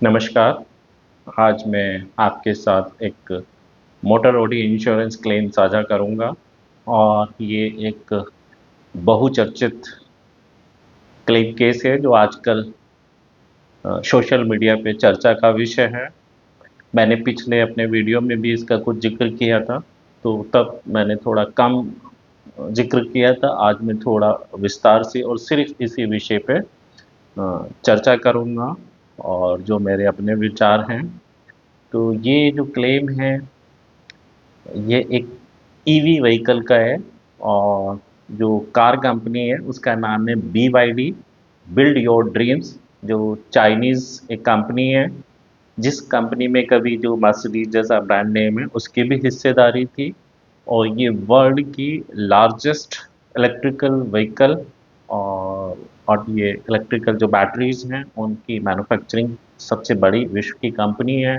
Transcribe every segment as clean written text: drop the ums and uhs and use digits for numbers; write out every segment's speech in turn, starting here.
नमस्कार। आज मैं आपके साथ एक मोटर ओडी इंश्योरेंस क्लेम साझा करूंगा और ये एक बहुचर्चित क्लेम केस है जो आजकल सोशल मीडिया पे चर्चा का विषय है। मैंने पिछले अपने वीडियो में भी इसका कुछ जिक्र किया था, तो तब मैंने थोड़ा कम जिक्र किया था। आज मैं थोड़ा विस्तार से और सिर्फ इसी विषय पे चर्चा करूंगा और जो मेरे अपने विचार हैं। तो ये जो क्लेम है ये एक ईवी व्हीकल का है और जो कार कंपनी है उसका नाम है BYD, बिल्ड योर ड्रीम्स। जो चाइनीज़ एक कंपनी है, जिस कंपनी में कभी जो मर्सिडीज जैसा ब्रांड नेम है उसकी भी हिस्सेदारी थी। और ये वर्ल्ड की लार्जेस्ट इलेक्ट्रिकल व्हीकल और ये इलेक्ट्रिकल जो बैटरीज हैं उनकी मैन्युफैक्चरिंग सबसे बड़ी विश्व की कंपनी है।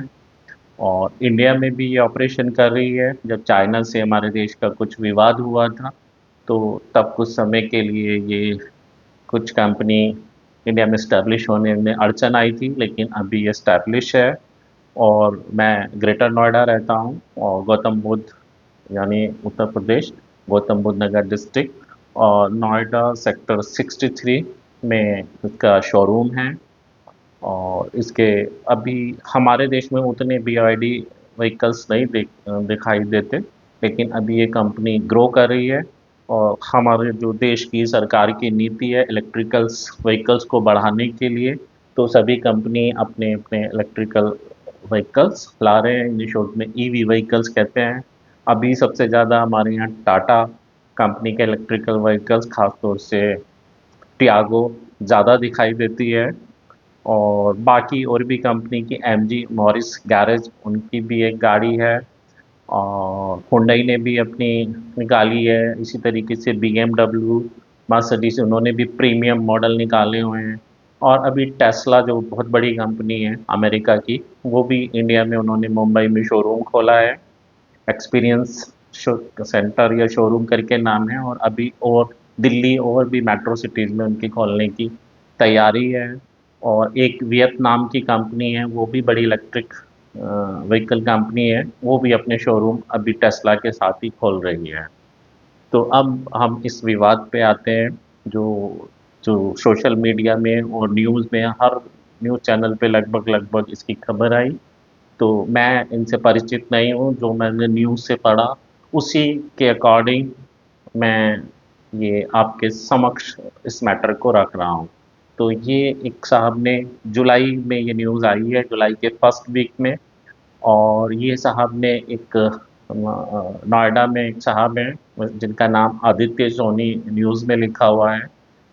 और इंडिया में भी ये ऑपरेशन कर रही है। जब चाइना से हमारे देश का कुछ विवाद हुआ था, तो तब कुछ समय के लिए ये कुछ कंपनी इंडिया में इस्टेब्लिश होने में अड़चन आई थी, लेकिन अभी ये इस्टेब्लिश है। और मैं ग्रेटर नोएडा रहता हूँ और गौतम बुद्ध यानी उत्तर प्रदेश, गौतम बुद्ध नगर डिस्ट्रिक्ट और नोएडा सेक्टर 63 में इसका शोरूम है। और इसके अभी हमारे देश में उतने BYD व्हीकल्स नहीं दिखाई देते, लेकिन अभी ये कंपनी ग्रो कर रही है। और हमारे जो देश की सरकार की नीति है इलेक्ट्रिकल्स व्हीकल्स को बढ़ाने के लिए, तो सभी कंपनी अपने अपने इलेक्ट्रिकल व्हीकल्स ला रहे हैं। इंग्लिश शॉर्ट में EV व्हीकल्स कहते हैं। अभी सबसे ज़्यादा हमारे यहाँ टाटा कंपनी के इलेक्ट्रिकल व्हीकल्स खासतौर से टियागो ज़्यादा दिखाई देती है। और बाकी और भी कंपनी की MG मॉरिस गैरेज उनकी भी एक गाड़ी है। और हुंडई ने भी अपनी निकाली है। इसी तरीके से BMW, मर्सिडीज उन्होंने भी प्रीमियम मॉडल निकाले हुए हैं। और अभी टेस्ला जो बहुत बड़ी कंपनी है अमेरिका की, वो भी इंडिया में उन्होंने मुंबई में शोरूम खोला है। एक्सपीरियंस सेंटर या शोरूम करके नाम है। और अभी और दिल्ली और भी मेट्रो सिटीज़ में उनकी खोलने की तैयारी है। और एक वियतनाम की कंपनी है, वो भी बड़ी इलेक्ट्रिक व्हीकल कंपनी है, वो भी अपने शोरूम अभी टेस्ला के साथ ही खोल रही है। तो अब हम इस विवाद पे आते हैं। जो जो सोशल मीडिया में और न्यूज़ में हर न्यूज़ चैनल पे लगभग लगभग इसकी खबर आई। तो मैं इनसे परिचित नहीं हूँ, जो मैंने न्यूज़ से पढ़ा उसी के अकॉर्डिंग मैं ये आपके समक्ष इस मैटर को रख रहा हूँ। तो ये एक साहब ने जुलाई में ये न्यूज़ आई है, जुलाई के फर्स्ट वीक में। और ये साहब ने एक नोएडा में एक साहब हैं जिनका नाम आदित्य सोनी न्यूज़ में लिखा हुआ है।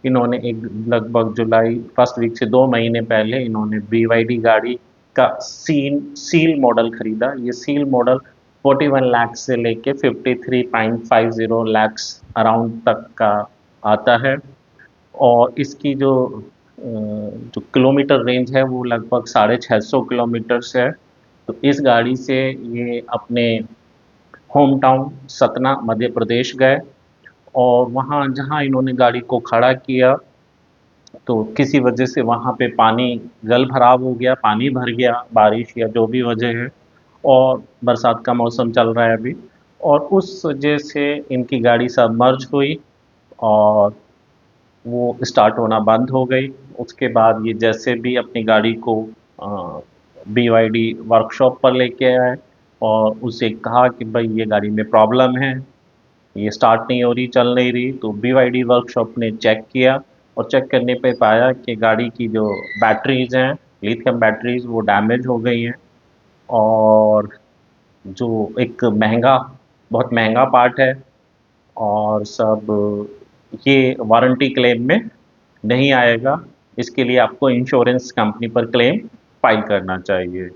इन्होंने एक लगभग जुलाई फर्स्ट वीक से 2 महीने पहले इन्होंने BYD गाड़ी का सील मॉडल खरीदा। ये सील मॉडल 41 लाख से लेके 53.50 लाख अराउंड तक का आता है। और इसकी जो किलोमीटर रेंज है वो लगभग 650 किलोमीटर्स है। तो इस गाड़ी से ये अपने होम टाउन सतना मध्य प्रदेश गए। और वहाँ जहाँ इन्होंने गाड़ी को खड़ा किया, तो किसी वजह से वहाँ पे पानी जल भराव हो गया, पानी भर गया, बारिश या जो भी वजह है। और बरसात का मौसम चल रहा है अभी। और उस वजह से इनकी गाड़ी सबमर्ज हुई और वो स्टार्ट होना बंद हो गई। उसके बाद ये जैसे भी अपनी गाड़ी को BYD वर्कशॉप पर लेके आए और उसे कहा कि भाई ये गाड़ी में प्रॉब्लम है, ये स्टार्ट नहीं हो रही, चल नहीं रही। तो BYD वर्कशॉप ने चेक किया और चेक करने पे पाया कि गाड़ी की जो बैटरीज हैं, लिथियम बैटरीज, वो डैमेज हो गई हैं। और जो एक बहुत महंगा पार्ट है और सब ये वारंटी क्लेम में नहीं आएगा। इसके लिए आपको इंश्योरेंस कंपनी पर क्लेम फाइल करना चाहिए।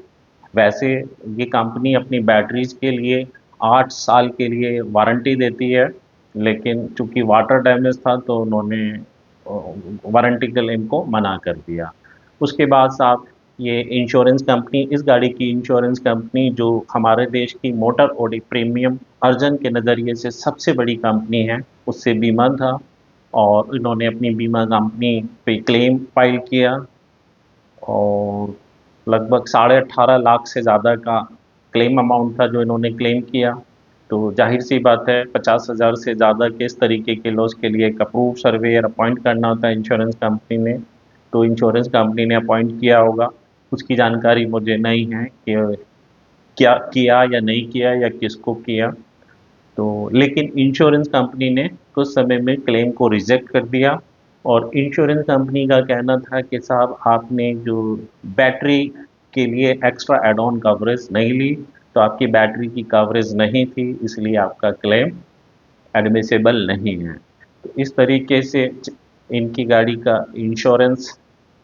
वैसे ये कंपनी अपनी बैटरीज के लिए 8 साल के लिए वारंटी देती है, लेकिन चूंकि वाटर डैमेज था तो उन्होंने वारंटी क्लेम को मना कर दिया। उसके बाद साहब ये इंश्योरेंस कंपनी, इस गाड़ी की इंश्योरेंस कंपनी जो हमारे देश की मोटर ओडी प्रीमियम अर्जन के नज़रिए से सबसे बड़ी कंपनी है, उससे बीमा था। और इन्होंने अपनी बीमा कंपनी पे क्लेम फाइल किया और लगभग 18.5 लाख से ज़्यादा का क्लेम अमाउंट था जो इन्होंने क्लेम किया। तो जाहिर सी बात है 50,000 से ज़्यादा के इस तरीके के लॉस के लिए एक अप्रूव सर्वेयर अपॉइंट करना होता है इंश्योरेंस कंपनी ने। तो इंश्योरेंस कंपनी ने अपॉइंट किया होगा, उसकी जानकारी मुझे नहीं है कि क्या किया या नहीं किया या किसको किया। तो लेकिन इंश्योरेंस कंपनी ने कुछ समय में क्लेम को रिजेक्ट कर दिया और इंश्योरेंस कंपनी का कहना था कि साहब आपने जो बैटरी के लिए एक्स्ट्रा एड ऑन कवरेज नहीं ली, तो आपकी बैटरी की कवरेज नहीं थी, इसलिए आपका क्लेम एडमिसेबल नहीं है। तो इस तरीके से इनकी गाड़ी का इंश्योरेंस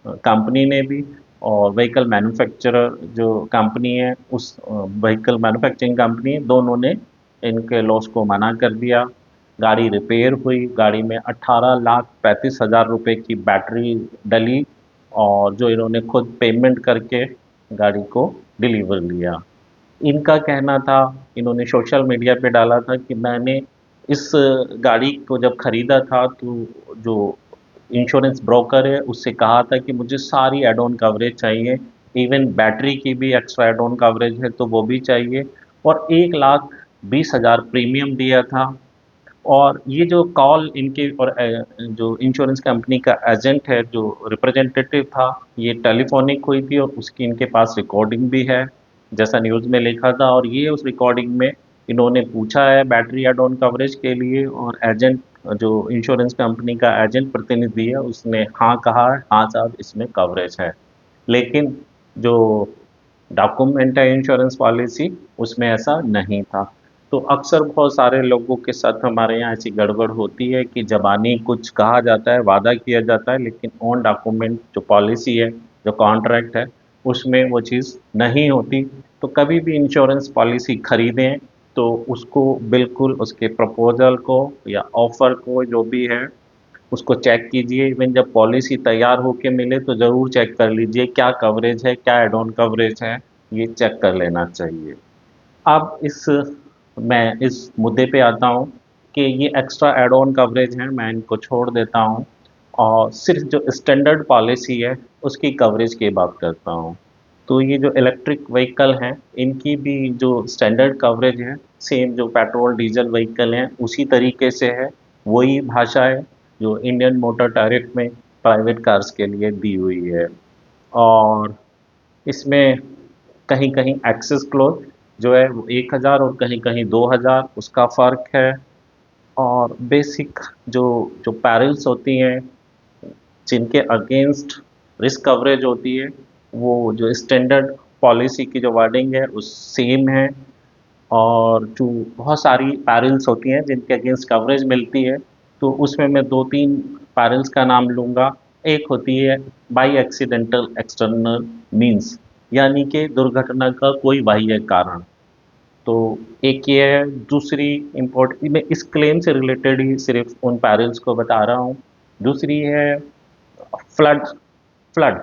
कंपनी ने भी और व्हीकल मैन्युफैक्चरर जो कंपनी है उस व्हीकल मैन्युफैक्चरिंग कंपनी, दोनों ने इनके लॉस को मना कर दिया। गाड़ी रिपेयर हुई, गाड़ी में 18,35,000 रुपये की बैटरी डली और जो इन्होंने खुद पेमेंट करके गाड़ी को डिलीवर लिया। इनका कहना था, इन्होंने सोशल मीडिया पे डाला था कि मैंने इस गाड़ी को जब खरीदा था तो जो इंश्योरेंस ब्रोकर है उससे कहा था कि मुझे सारी एड ऑन कवरेज चाहिए, इवन बैटरी की भी एक्स्ट्रा एड ऑन कवरेज है तो वो भी चाहिए, और 1,20,000 प्रीमियम दिया था। और ये जो कॉल इनके और जो इंश्योरेंस कंपनी का एजेंट है जो रिप्रेजेंटेटिव था, ये टेलीफोनिक हुई थी और उसकी इनके पास रिकॉर्डिंग भी है जैसा न्यूज़ में लिखा था। और ये उस रिकॉर्डिंग में इन्होंने पूछा है बैटरी एड ऑन कवरेज के लिए और एजेंट जो इंश्योरेंस कंपनी का एजेंट प्रतिनिधि है उसने हाँ कहा है, हाँ साहब इसमें कवरेज है। लेकिन जो डॉक्यूमेंट है इंश्योरेंस पॉलिसी उसमें ऐसा नहीं था। तो अक्सर बहुत सारे लोगों के साथ हमारे यहाँ ऐसी गड़बड़ होती है कि ज़बानी कुछ कहा जाता है, वादा किया जाता है, लेकिन ऑन डॉक्यूमेंट जो पॉलिसी है, जो कॉन्ट्रैक्ट है, उसमें वो चीज़ नहीं होती। तो कभी भी इंश्योरेंस पॉलिसी खरीदें तो उसको बिल्कुल उसके प्रपोज़ल को या ऑफ़र को जो भी है उसको चेक कीजिए। इवन जब पॉलिसी तैयार होके मिले तो ज़रूर चेक कर लीजिए क्या कवरेज है, क्या एड ऑन कवरेज है, ये चेक कर लेना चाहिए। अब मैं इस मुद्दे पे आता हूँ कि ये एक्स्ट्रा एड ऑन कवरेज है, मैं इनको छोड़ देता हूँ और सिर्फ जो स्टैंडर्ड पॉलिसी है उसकी कवरेज की बात करता हूँ। तो ये जो इलेक्ट्रिक व्हीकल हैं इनकी भी जो स्टैंडर्ड कवरेज है सेम जो पेट्रोल डीजल व्हीकल हैं उसी तरीके से है, वही भाषा है जो इंडियन मोटर टैरिफ में प्राइवेट कार्स के लिए दी हुई है। और इसमें कहीं कहीं एक्सेस क्लोज जो है वो 1,000 और कहीं कहीं 2,000 उसका फ़र्क है। और बेसिक जो जो पैरल्स होती हैं जिनके अगेंस्ट रिस्क कवरेज होती है वो जो स्टैंडर्ड पॉलिसी की जो वर्डिंग है उस सेम है। और जो बहुत सारी पैरल्स होती हैं जिनके अगेंस्ट कवरेज मिलती है तो उसमें मैं दो तीन पैरल्स का नाम लूँगा। एक होती है बाई एक्सीडेंटल एक्सटर्नल मीन्स, यानी कि दुर्घटना का कोई बाह्य कारण। तो एक ये है, दूसरी इम्पोर्ट मैं इस क्लेम से रिलेटेड ही सिर्फ उन पैरल्स को बता रहा हूँ। दूसरी है फ्लड। फ्लड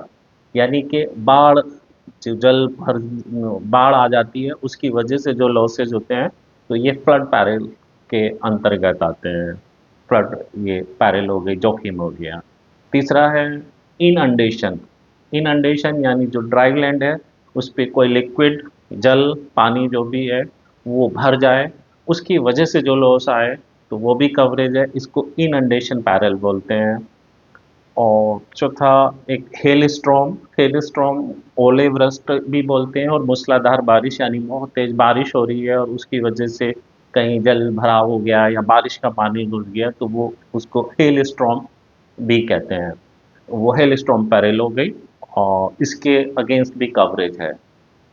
यानी कि बाढ़, जो जल भर बाढ़ आ जाती है उसकी वजह से जो लॉसेज होते हैं तो ये फ्लड पैरल के अंतर्गत आते हैं। फ्लड ये पैरल हो गई, जोखिम हो गया। तीसरा है इनअंडेशन। इनअंडेशन यानी जो ड्राई लैंड है उस पे कोई लिक्विड जल पानी जो भी है वो भर जाए, उसकी वजह से जो लॉस आए तो वो भी कवरेज है, इसको इनअंडेशन पैरल बोलते हैं। और चौथा एक हेल स्टॉर्म। हेल स्टॉर्म ओले वृष्ट भी बोलते हैं, और मूसलाधार बारिश यानी बहुत तेज़ बारिश हो रही है और उसकी वजह से कहीं जल भराव हो गया या बारिश का पानी घुस गया तो वो उसको हेल स्टॉर्म भी कहते हैं। वो हेल स्टॉर्म पैरेल हो गई और इसके अगेंस्ट भी कवरेज है।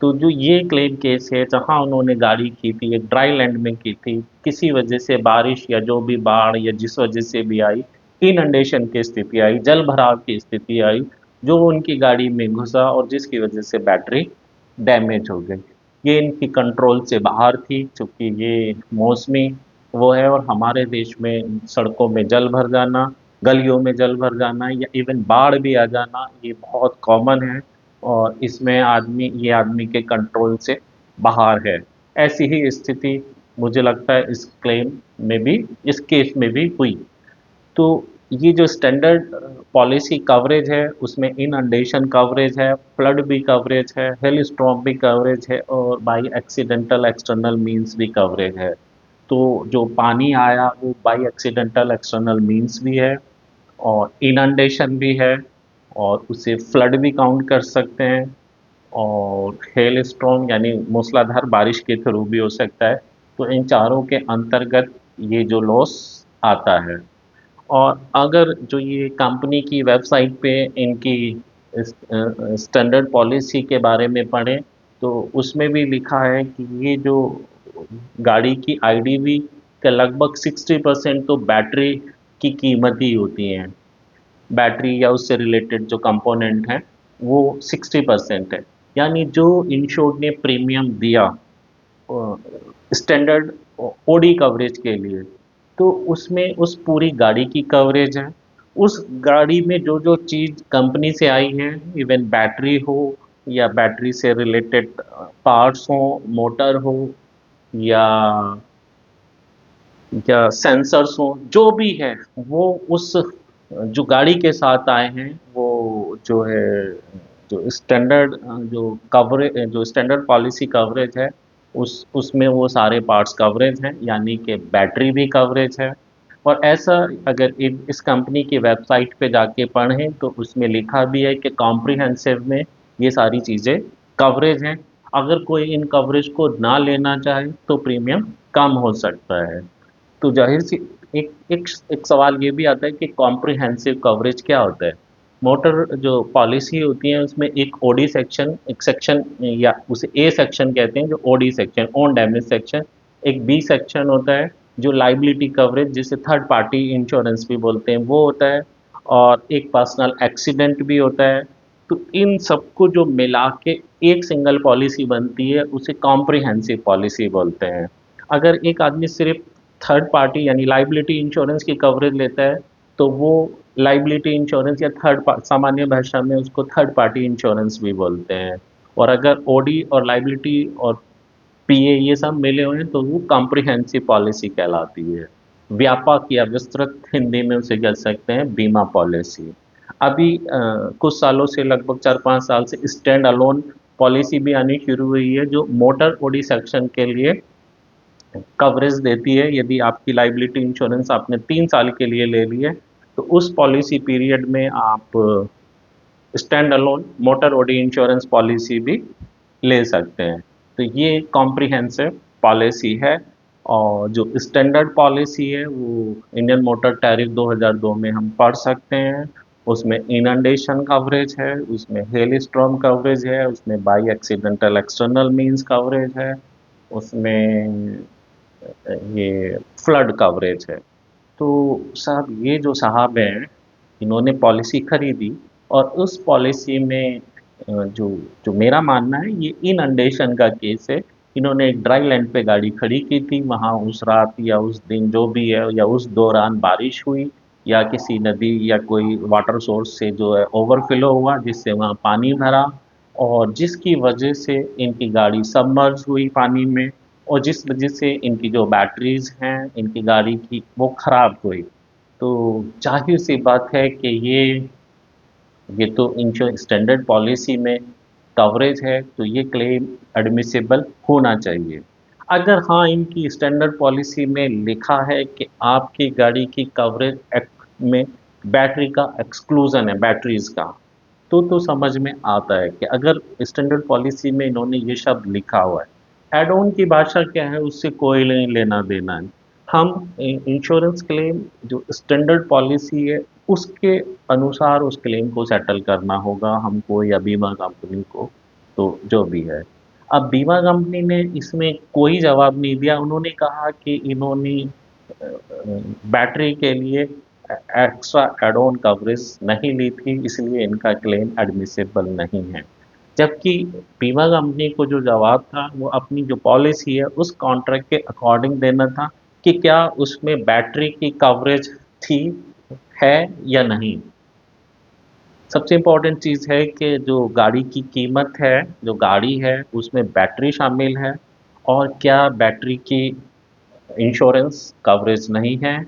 तो जो ये क्लेम केस है जहाँ उन्होंने गाड़ी की थी एक ड्राई लैंड में की थी, किसी वजह से बारिश या जो भी बाढ़ या जिस वजह से भी आई, इनंडेशन की स्थिति आई, जल भराव की स्थिति आई, जो उनकी गाड़ी में घुसा और जिसकी वजह से बैटरी डैमेज हो गई। ये इनकी कंट्रोल से बाहर थी क्योंकि ये मौसमी वो है, और हमारे देश में सड़कों में जल भर जाना, गलियों में जल भर जाना या इवन बाढ़ भी आ जाना ये बहुत कॉमन है और इसमें आदमी के कंट्रोल से बाहर है। ऐसी ही स्थिति मुझे लगता है इस क्लेम में भी, इस केस में भी हुई। तो ये जो स्टैंडर्ड पॉलिसी कवरेज है उसमें इनंडेशन कवरेज है, फ्लड भी कवरेज है, हेल स्टॉर्म भी कवरेज है और बाई एक्सीडेंटल एक्सटर्नल मीन्स भी कवरेज है। तो जो पानी आया वो बाई एक्सीडेंटल एक्सटर्नल मीन्स भी है और इनंडेशन भी है और उसे फ्लड भी काउंट कर सकते हैं और हेल स्टॉर्म यानी मूसलाधार बारिश के थ्रू भी हो सकता है। तो इन चारों के अंतर्गत ये जो लॉस आता है। और अगर जो ये कंपनी की वेबसाइट पे इनकी स्टैंडर्ड पॉलिसी के बारे में पढ़ें तो उसमें भी लिखा है कि ये जो गाड़ी की आईडीवी का लगभग 60% तो बैटरी की कीमत ही होती है। बैटरी या उससे रिलेटेड जो कंपोनेंट हैं वो 60% है। यानी जो इंश्योर्ड ने प्रीमियम दिया स्टैंडर्ड ओडी कवरेज के लिए तो उसमें उस पूरी गाड़ी की कवरेज है। उस गाड़ी में जो जो चीज़ कंपनी से आई है, इवन बैटरी हो या बैटरी से रिलेटेड पार्ट्स हो, मोटर हो या सेंसर्स हो, जो भी है वो उस जो गाड़ी के साथ आए हैं वो जो है जो स्टैंडर्ड जो कवरेज जो स्टैंडर्ड पॉलिसी कवरेज है उस उसमें वो सारे पार्ट्स कवरेज हैं यानी कि बैटरी भी कवरेज है। और ऐसा अगर इस कंपनी की वेबसाइट पे जाके पढ़ें तो उसमें लिखा भी है कि कॉम्प्रिहेंसिव में ये सारी चीज़ें कवरेज हैं। अगर कोई इन कवरेज को ना लेना चाहे तो प्रीमियम कम हो सकता है। तो जाहिर सी एक एक एक सवाल ये भी आता है कि कॉम्प्रिहेंसिव कवरेज क्या होता है। मोटर जो पॉलिसी होती है उसमें एक ओडी सेक्शन, एक सेक्शन या उसे ए सेक्शन कहते हैं जो OD section own damage section, एक बी सेक्शन होता है जो लाइबिलिटी कवरेज जिसे थर्ड पार्टी इंश्योरेंस भी बोलते हैं वो होता है और एक पर्सनल एक्सीडेंट भी होता है। तो इन सबको जो मिला के एक सिंगल पॉलिसी बनती है उसे कॉम्प्रिहेंसिव पॉलिसी बोलते हैं। अगर एक आदमी सिर्फ थर्ड पार्टी यानी लाइबिलिटी इंश्योरेंस की कवरेज लेता है तो वो लाइबिलिटी इंश्योरेंस या सामान्य भाषा में उसको थर्ड पार्टी इंश्योरेंस भी बोलते हैं। और अगर ओडी और लाइबिलिटी और पीए ये सब मिले हुए हैं तो वो कॉम्प्रिहेंसिव पॉलिसी कहलाती है। व्यापक या विस्तृत हिंदी में उसे कह सकते हैं बीमा पॉलिसी। अभी कुछ सालों से लगभग 4-5 साल से स्टैंड अलोन पॉलिसी भी आनी शुरू हुई है जो मोटर ओडी सेक्शन के लिए कवरेज देती है। यदि आपकी लाइबिलिटी इंश्योरेंस आपने 3 साल के लिए ले ली है तो उस पॉलिसी पीरियड में आप stand alone motor OD insurance policy भी ले सकते हैं। तो ये कॉम्प्रिहेंसिव पॉलिसी है। और जो स्टैंडर्ड पॉलिसी है वो इंडियन मोटर टैरिफ 2002 में हम पढ़ सकते हैं। उसमें इनंडेशन कवरेज है, उसमें हेल स्टॉर्म कवरेज है, उसमें by accidental external means coverage है, उसमें ये फ्लड कवरेज है। तो साहब ये जो साहब हैं इन्होंने पॉलिसी खरीदी और उस पॉलिसी में जो जो मेरा मानना है ये इनंडेशन का केस है। इन्होंने एक ड्राई लैंड पे गाड़ी खड़ी की थी, वहाँ उस रात या उस दिन जो भी है या उस दौरान बारिश हुई या किसी नदी या कोई वाटर सोर्स से जो है ओवरफ्लो हुआ जिससे वहाँ पानी भरा और जिसकी वजह से इनकी गाड़ी सबमर्ज हुई पानी में और जिस वजह से इनकी जो बैटरीज हैं इनकी गाड़ी की वो खराब हुई। तो जाहिर सी बात है कि ये तो इंश्योरेंस स्टैंडर्ड पॉलिसी में कवरेज है तो ये क्लेम एडमिसिबल होना चाहिए। अगर हाँ इनकी स्टैंडर्ड पॉलिसी में लिखा है कि आपकी गाड़ी की कवरेज में बैटरी का एक्सक्लूजन है बैटरीज का तो समझ में आता है कि अगर स्टैंडर्ड पॉलिसी में इन्होंने ये शब्द लिखा हुआ है। एड ऑन की भाषा क्या है उससे कोई नहीं लेना देना है। हम इंश्योरेंस क्लेम जो स्टैंडर्ड पॉलिसी है उसके अनुसार उस क्लेम को सेटल करना होगा हमको या बीमा कंपनी को। तो जो भी है अब बीमा कंपनी ने इसमें कोई जवाब नहीं दिया। उन्होंने कहा कि इन्होंने बैटरी के लिए एक्स्ट्रा एड ऑन कवरेज नहीं ली थी इसलिए इनका क्लेम एडमिसिबल नहीं है। जबकि बीमा कंपनी को जो जवाब था वो अपनी जो पॉलिसी है उस कॉन्ट्रैक्ट के अकॉर्डिंग देना था कि क्या उसमें बैटरी की कवरेज थी है या नहीं। सबसे इम्पोर्टेंट चीज़ है कि जो गाड़ी की कीमत है जो गाड़ी है उसमें बैटरी शामिल है और क्या बैटरी की इंश्योरेंस कवरेज नहीं है।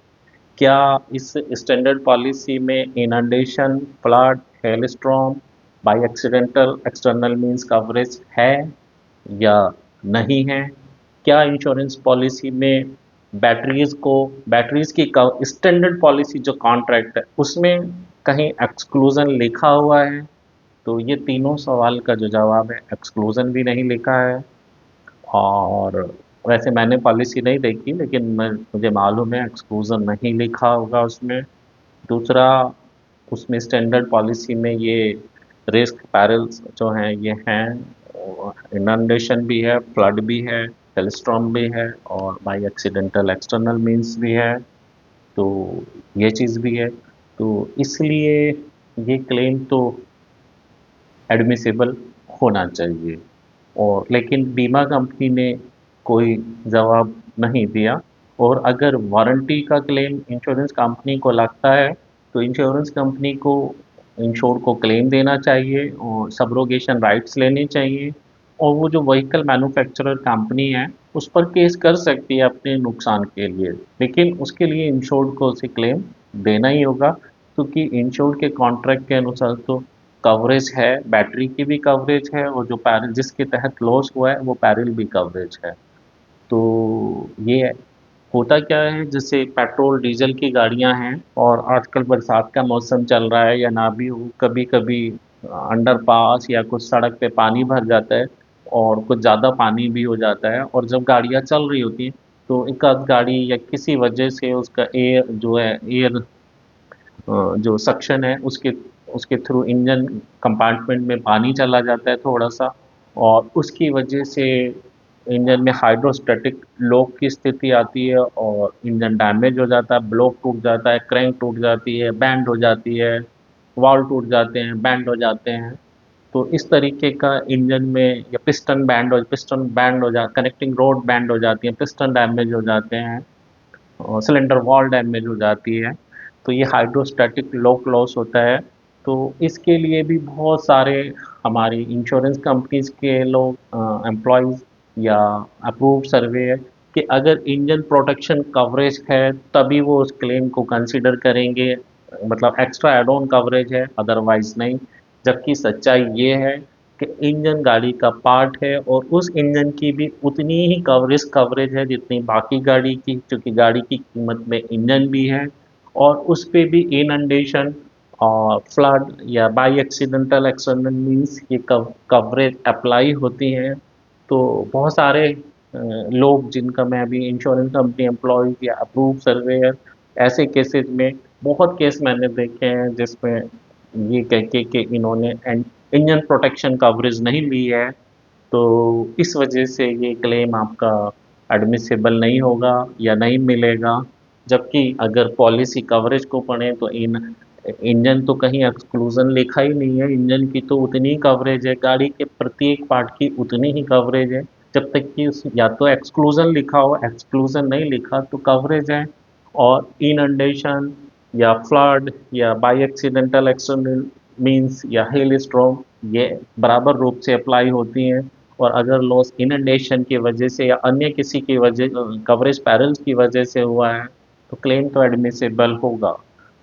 क्या इस स्टैंडर्ड पॉलिसी में inundation, flood, hailstorm, by accidental external means coverage है या नहीं है? क्या इंश्योरेंस पॉलिसी में बैटरीज की स्टैंडर्ड पॉलिसी जो कॉन्ट्रैक्ट है उसमें कहीं एक्सक्लूजन लिखा हुआ है? तो ये तीनों सवाल का जो जवाब है, एक्सक्लूजन भी नहीं लिखा है। और वैसे मैंने पॉलिसी नहीं देखी, लेकिन मुझे मालूम है एक्सक्लूजन नहीं लिखा होगा उसमें। दूसरा, उसमें स्टैंडर्ड पॉलिसी में ये रिस्क पैरल्स जो हैं ये हैं, इनंडेशन भी है, फ्लड भी है, हेलस्टॉर्म भी है, और बाई एक्सीडेंटल एक्सटर्नल मींस भी है। तो ये चीज़ भी है। तो इसलिए ये क्लेम तो एडमिसिबल होना चाहिए। और लेकिन बीमा कंपनी ने कोई जवाब नहीं दिया। और अगर वारंटी का क्लेम इंश्योरेंस कंपनी को लगता है, तो इंश्योरेंस कंपनी को इंश्योर को क्लेम देना चाहिए और सब्रोगेशन राइट्स लेने चाहिए। और वो जो व्हीकल मैन्युफैक्चरर कंपनी है उस पर केस कर सकती है अपने नुकसान के लिए, लेकिन उसके लिए इंश्योर्ड को उसे क्लेम देना ही होगा, क्योंकि इंश्योर्ड के कॉन्ट्रैक्ट के अनुसार तो कवरेज है, बैटरी की भी कवरेज है, और जो पैरल जिसके तहत लॉस हुआ है वो पैरल भी कवरेज है। तो ये होता क्या है, जैसे पेट्रोल डीजल की गाड़ियां हैं और आजकल बरसात का मौसम चल रहा है या ना भी हो, कभी कभी अंडर पास या कुछ सड़क पे पानी भर जाता है और कुछ ज़्यादा पानी भी हो जाता है, और जब गाड़ियां चल रही होती हैं तो एक आध गाड़ी या किसी वजह से उसका एयर जो है, एयर जो सक्शन है उसके उसके थ्रू इंजन कंपार्टमेंट में पानी चला जाता है थोड़ा सा, और उसकी वजह से इंजन में हाइड्रोस्टैटिक लॉक की स्थिति आती है और इंजन डैमेज हो जाता है, ब्लॉक टूट जाता है, क्रैंक टूट जाती है, बैंड हो जाती है, वाल्व टूट जाते हैं, बैंड हो जाते हैं। तो इस तरीके का इंजन में, या पिस्टन बैंड हो जा कनेक्टिंग रोड बैंड हो जाती है, पिस्टन डैमेज हो जाते हैं, सिलेंडर वॉल डैमेज हो जाती है। तो ये हाइड्रोस्टैटिक लॉक लॉस होता है। तो इसके लिए भी बहुत सारे हमारी इंश्योरेंस कंपनीज के लोग, एम्प्लॉयज़ या अप्रूव सर्वेयर, कि अगर इंजन प्रोटेक्शन कवरेज है तभी वो उस क्लेम को कंसिडर करेंगे, मतलब एक्स्ट्रा एड ऑन कवरेज है, अदरवाइज नहीं। जबकि सच्चाई ये है कि इंजन गाड़ी का पार्ट है और उस इंजन की भी उतनी ही कवरेज कवरेज है जितनी बाकी गाड़ी की, क्योंकि गाड़ी की कीमत में इंजन भी है, और उस पे भी इनंडेशन और फ्लड या बाई एक्सीडेंटल एक्सटर्नल मीन्स ये कवरेज अप्लाई होती हैं। तो बहुत सारे लोग जिनका मैं अभी इंश्योरेंस कंपनी एम्प्लॉयज़ या अप्रूव सर्वेयर, ऐसे केसेस में बहुत केस मैंने देखे हैं जिसमें ये कह के कि इन्होंने इंजन प्रोटेक्शन कवरेज नहीं ली है, तो इस वजह से ये क्लेम आपका एडमिसिबल नहीं होगा या नहीं मिलेगा। जबकि अगर पॉलिसी कवरेज को पढ़ें तो इन इंजन तो कहीं एक्सक्लूजन लिखा ही नहीं है, इंजन की तो उतनी ही कवरेज है, गाड़ी के प्रत्येक पार्ट की उतनी ही कवरेज है, जब तक कि या तो एक्सक्लूजन लिखा हो, एक्सक्लूजन नहीं लिखा तो कवरेज है। और इनंडेशन या फ्लड या बाई एक्सीडेंटल एक्सटर्नल मीन्स या हेल स्ट्रोम, ये बराबर रूप से अप्लाई होती हैं। और अगर लॉस इनंडेशन की वजह से या अन्य किसी की वजह, कवरेज पैरल्स की वजह से हुआ है, तो क्लेम तो एडमिसिबल होगा।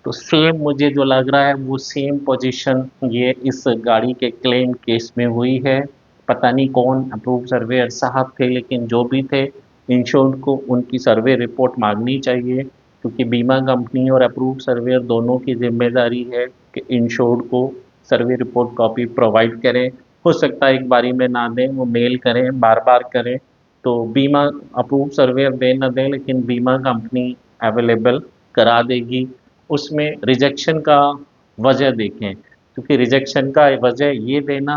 तो सेम मुझे जो लग रहा है वो सेम पोजीशन ये इस गाड़ी के क्लेम केस में हुई है। पता नहीं कौन अप्रूव सर्वेयर साहब थे, लेकिन जो भी थे, इंश्योर्ड को उनकी सर्वे रिपोर्ट मांगनी चाहिए, क्योंकि बीमा कंपनी और अप्रूव सर्वेयर दोनों की जिम्मेदारी है कि इंश्योर्ड को सर्वे रिपोर्ट कॉपी प्रोवाइड करें। हो सकता है एक बारी में ना दें, वो मेल करें, बार बार करें। तो बीमा अप्रूव सर्वेयर दे ना दें, लेकिन बीमा कंपनी अवेलेबल करा देगी। उसमें रिजेक्शन का वजह देखें, क्योंकि रिजेक्शन का वजह ये देना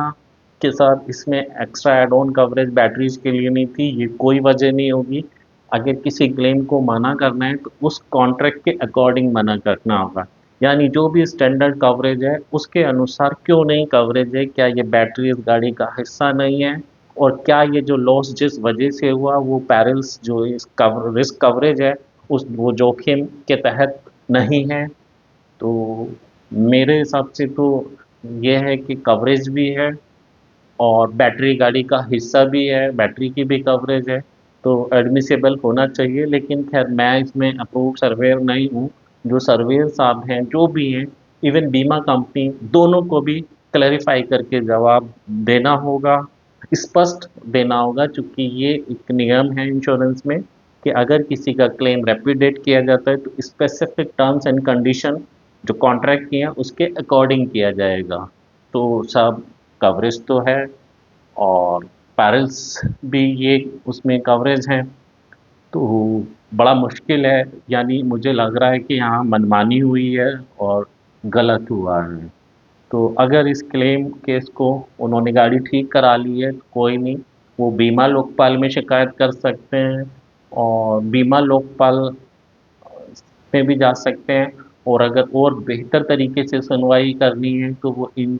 के साथ इसमें extra add on coverage batteries के लिए नहीं थी, ये कोई वजह नहीं होगी। अगर किसी क्लेम को मना करना है तो उस कॉन्ट्रैक्ट के अकॉर्डिंग मना करना होगा, यानी जो भी स्टैंडर्ड कवरेज है उसके अनुसार क्यों नहीं कवरेज है, क्या ये बैटरी इस गाड़ी का हिस्सा नहीं है, और क्या ये जो लॉस जिस वजह से हुआ वो पैरल्स जो इस रिस्क कवरेज है उस वो जोखिम के तहत नहीं है। तो मेरे हिसाब से तो ये है कि कवरेज भी है और बैटरी गाड़ी का हिस्सा भी है, बैटरी की भी कवरेज है, तो एडमिसिबल होना चाहिए। लेकिन खैर मैं इसमें अप्रूव सर्वेयर नहीं हूँ, जो सर्वेयर साहब हैं, जो भी हैं, इवन बीमा कंपनी, दोनों को भी क्लैरिफाई करके जवाब देना होगा, स्पष्ट देना होगा, चूँकि ये एक नियम है इंश्योरेंस में कि अगर किसी का क्लेम रैपिडेट किया जाता है तो स्पेसिफिक टर्म्स एंड कंडीशन जो कॉन्ट्रैक्ट किया उसके अकॉर्डिंग किया जाएगा। तो सब कवरेज तो है और पैरल्स भी ये उसमें कवरेज हैं। तो बड़ा मुश्किल है, यानी मुझे लग रहा है कि यहाँ मनमानी हुई है और गलत हुआ है। तो अगर इस क्लेम केस को उन्होंने गाड़ी ठीक करा ली है तो कोई नहीं, वो बीमा लोकपाल में शिकायत कर सकते हैं और बीमा लोकपाल में भी जा सकते हैं। और अगर और बेहतर तरीके से सुनवाई करनी है तो वो इन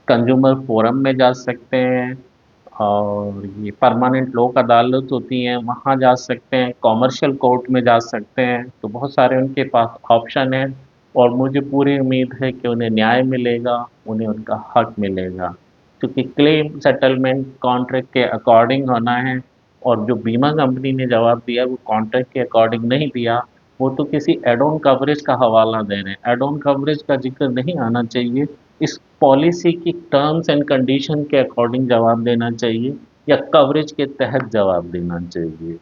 कंज्यूमर फोरम में जा सकते हैं और ये परमानेंट लोक अदालत होती हैं वहाँ जा सकते हैं, कॉमर्शियल कोर्ट में जा सकते हैं। तो बहुत सारे उनके पास ऑप्शन हैं और मुझे पूरी उम्मीद है कि उन्हें न्याय मिलेगा, उन्हें उनका हक मिलेगा, क्योंकि क्लेम सेटलमेंट कॉन्ट्रैक्ट के अकॉर्डिंग होना है। और जो बीमा कंपनी ने जवाब दिया वो कॉन्ट्रैक्ट के अकॉर्डिंग नहीं दिया, वो तो किसी एड ऑन कवरेज का हवाला दे रहे हैं। एड ऑन कवरेज का जिक्र नहीं आना चाहिए, इस पॉलिसी की टर्म्स एंड कंडीशन के अकॉर्डिंग जवाब देना चाहिए या कवरेज के तहत जवाब देना चाहिए।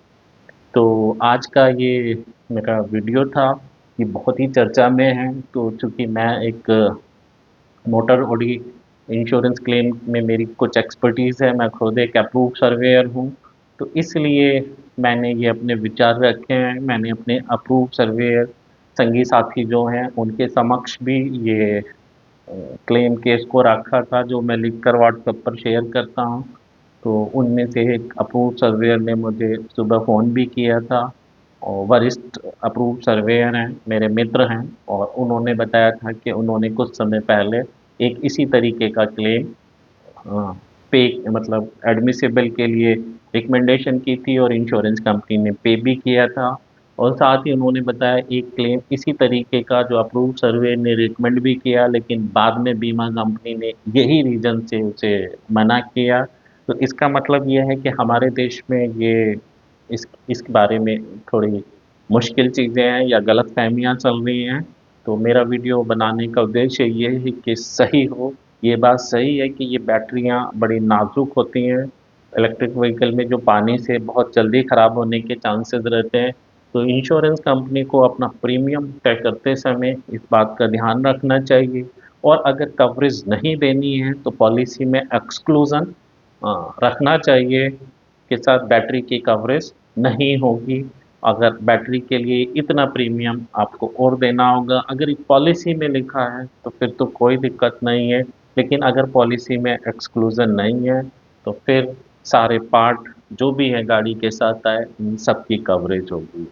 तो आज का ये मेरा वीडियो था, ये बहुत ही चर्चा में है। तो चूंकि मैं एक मोटर ओडी इंश्योरेंस क्लेम में मेरी कुछ एक्सपर्टीज़ है, मैं खुद एक अप्रूव सर्वेयर हूँ, तो इसलिए मैंने ये अपने विचार रखे हैं। मैंने अपने अप्रूव सर्वेयर संगी साथी जो हैं उनके समक्ष भी ये क्लेम केस को रखा था, जो मैं लिख कर व्हाट्सएप पर शेयर करता हूँ। तो उनमें से एक अप्रूव सर्वेयर ने मुझे सुबह फ़ोन भी किया था और वरिष्ठ अप्रूव सर्वेयर हैं, मेरे मित्र हैं, और उन्होंने बताया था कि उन्होंने कुछ समय पहले एक इसी तरीके का क्लेम पे मतलब एडमिसिबल के लिए रिकमेंडेशन की थी और इंश्योरेंस कंपनी ने पे भी किया था। और साथ ही उन्होंने बताया एक क्लेम इसी तरीके का जो अप्रूव सर्वे ने रिकमेंड भी किया, लेकिन बाद में बीमा कंपनी ने यही रीज़न से उसे मना किया। तो इसका मतलब ये है कि हमारे देश में ये इस बारे में थोड़ी मुश्किल चीज़ें हैं या गलतफ़हमियाँ चल रही हैं। तो मेरा वीडियो बनाने का उद्देश्य ये है कि सही हो। ये बात सही है कि ये बैटरियाँ बड़ी नाज़ुक होती हैं, इलेक्ट्रिक व्हीकल में जो पानी से बहुत जल्दी ख़राब होने के चांसेस रहते हैं। तो इंश्योरेंस कंपनी को अपना प्रीमियम तय करते समय इस बात का ध्यान रखना चाहिए और अगर कवरेज नहीं देनी है तो पॉलिसी में एक्सक्लूज़न रखना चाहिए के साथ बैटरी की कवरेज नहीं होगी। अगर बैटरी के लिए इतना प्रीमियम आपको और देना होगा, अगर एक पॉलिसी में लिखा है तो फिर तो कोई दिक्कत नहीं है, लेकिन अगर पॉलिसी में एक्सक्लूज़न नहीं है तो फिर सारे पार्ट जो भी हैं गाड़ी के साथ आए इन सब की कवरेज होगी।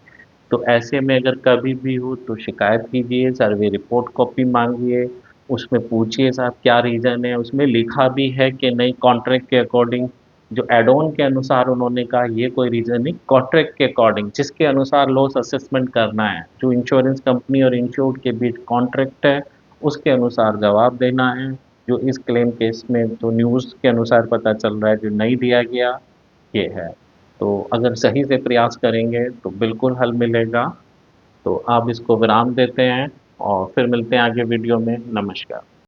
तो ऐसे में अगर कभी भी हो तो शिकायत कीजिए, सर्वे रिपोर्ट कॉपी मांगिए, उसमें पूछिए साहब क्या रीज़न है, उसमें लिखा भी है कि नहीं कॉन्ट्रैक्ट के अकॉर्डिंग, जो एड ऑन के अनुसार उन्होंने कहा ये कोई रीज़न नहीं, कॉन्ट्रैक्ट के अकॉर्डिंग जिसके अनुसार लॉस असेसमेंट करना है, जो इंश्योरेंस कंपनी और इंश्योर्ड के बीच कॉन्ट्रैक्ट है उसके अनुसार जवाब देना है। जो इस क्लेम केस में तो न्यूज़ के अनुसार पता चल रहा है जो नहीं दिया गया ये है। तो अगर सही से प्रयास करेंगे तो बिल्कुल हल मिलेगा। तो आप इसको विराम देते हैं और फिर मिलते हैं आगे वीडियो में। नमस्कार।